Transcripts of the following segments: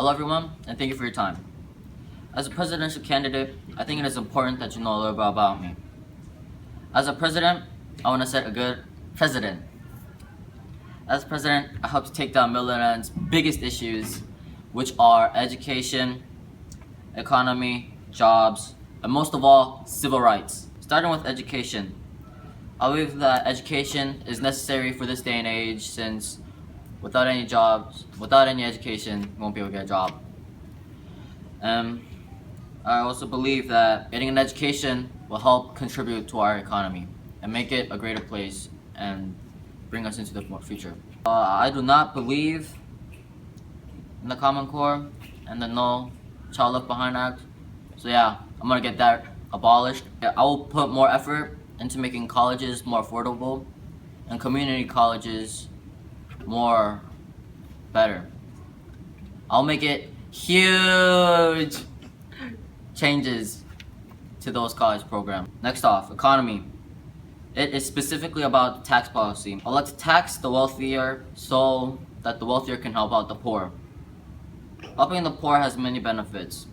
Hello everyone, and thank you for your time. As a presidential candidate, I think it is important that you know a little bit about me. As a president, I want to set a good precedent. As president, I hope to take down Maryland's biggest issues, which are education, economy, jobs, and most of all, civil rights. Starting with education. I believe that education is necessary for this day and age, since without any jobs, without any education, you won't be able to get a job. I also believe that getting an education will help contribute to our economy and make it a greater place and bring us into the future. I do not believe in the Common Core and the No Child Left Behind Act. So yeah, I'm gonna get that abolished. I will put more effort into making colleges more affordable and community colleges more better. I'll make it huge changes to those college programs. Next off, economy. It is specifically about tax policy. I'd like to tax the wealthier so that the wealthier can help out the poor. Helping the poor has many benefits.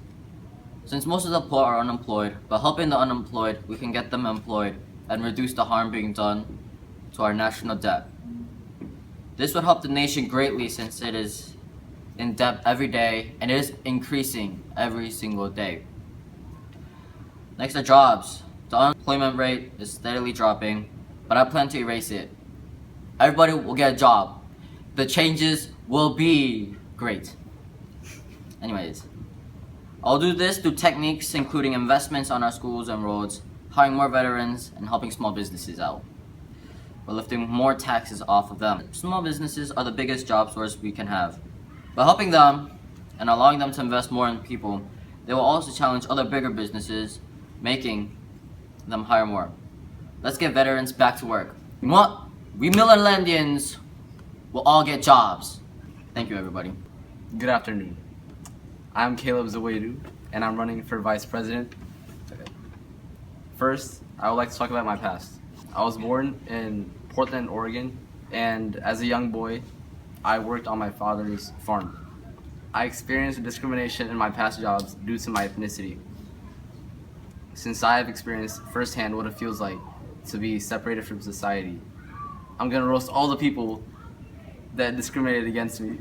Since most of the poor are unemployed, by helping the unemployed, we can get them employed and reduce the harm being done to our national debt. This would help the nation greatly, since it is in debt every day and it is increasing every single day. Next are jobs. The unemployment rate is steadily dropping, but I plan to erase it. Everybody will get a job. The changes will be great. Anyways, I'll do this through techniques including investments on our schools and roads, hiring more veterans, and helping small businesses out. We're lifting more taxes off of them. Small businesses are the biggest job source we can have. By helping them and allowing them to invest more in people, they will also challenge other bigger businesses, making them hire more. Let's get veterans back to work. You know what? We Millerlandians will all get jobs. Thank you, everybody. Good afternoon. I'm Kelab Zewedu, and I'm running for Vice President. First, I would like to talk about my past. I was born in Portland, Oregon, and as a young boy, I worked on my father's farm. I experienced discrimination in my past jobs due to my ethnicity. Since I have experienced firsthand what it feels like to be separated from society, I'm gonna roast all the people that discriminated against me.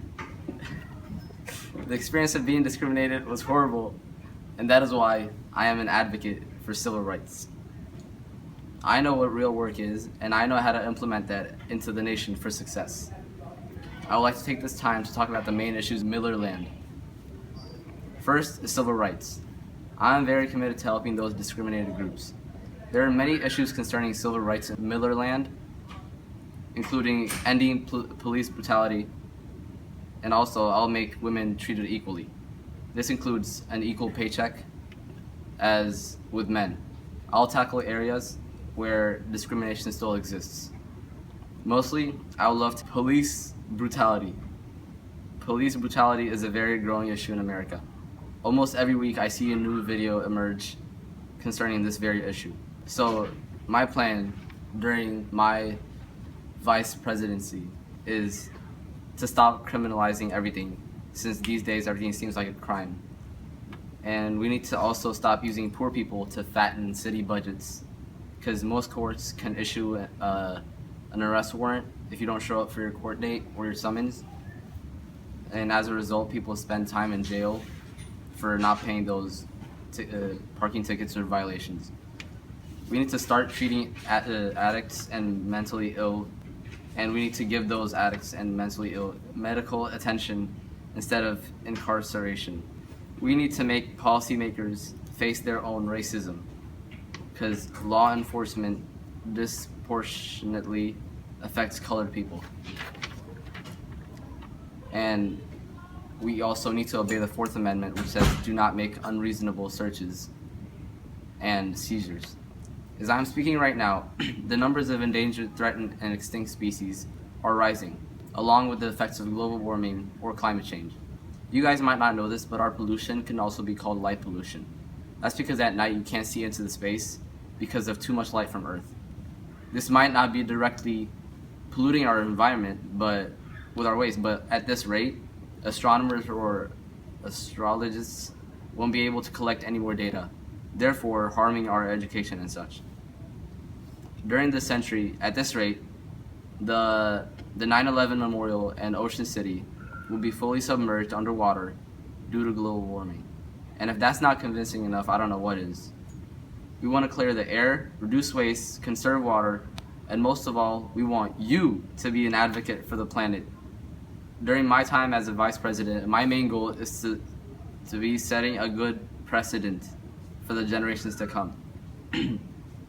The experience of being discriminated was horrible, and that is why I am an advocate for civil rights. I know what real work is, and I know how to implement that into the nation for success. I would like to take this time to talk about the main issues in Millerland. First is civil rights. I am very committed to helping those discriminated groups. There are many issues concerning civil rights in Millerland, including ending police brutality, and also I'll make women treated equally. This includes an equal paycheck as with men. I'll tackle areas where discrimination still exists. Mostly, I would love to police brutality. Police brutality is a very growing issue in America. Almost every week I see a new video emerge concerning this very issue. So my plan during my vice presidency is to stop criminalizing everything, since these days everything seems like a crime. And we need to also stop using poor people to fatten city budgets, because most courts can issue an arrest warrant if you don't show up for your court date or your summons. And as a result, people spend time in jail for not paying those parking tickets or violations. We need to start treating addicts and mentally ill, and we need to give those addicts and mentally ill medical attention instead of incarceration. We need to make policymakers face their own racism, because law enforcement disproportionately affects colored people. And we also need to obey the Fourth Amendment, which says do not make unreasonable searches and seizures. As I'm speaking right now, the numbers of endangered, threatened, and extinct species are rising, along with the effects of global warming or climate change. You guys might not know this, but our pollution can also be called light pollution. That's because at night you can't see into the space because of too much light from Earth. This might not be directly polluting our environment, but with our waste, but at this rate, astronomers or astrologists won't be able to collect any more data, therefore harming our education and such. During this century, at this rate, the 9/11 Memorial and Ocean City will be fully submerged underwater due to global warming. And if that's not convincing enough, I don't know what is. We want to clear the air, reduce waste, conserve water, and most of all, we want you to be an advocate for the planet. During my time as a vice president, my main goal is to be setting a good precedent for the generations to come.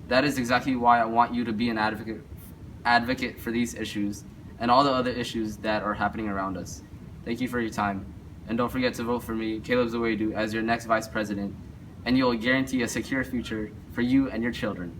That is exactly why I want you to be an advocate for these issues and all the other issues that are happening around us. Thank you for your time, and don't forget to vote for me, Kelab Zewedu, as your next vice president, and you'll guarantee a secure future for you and your children.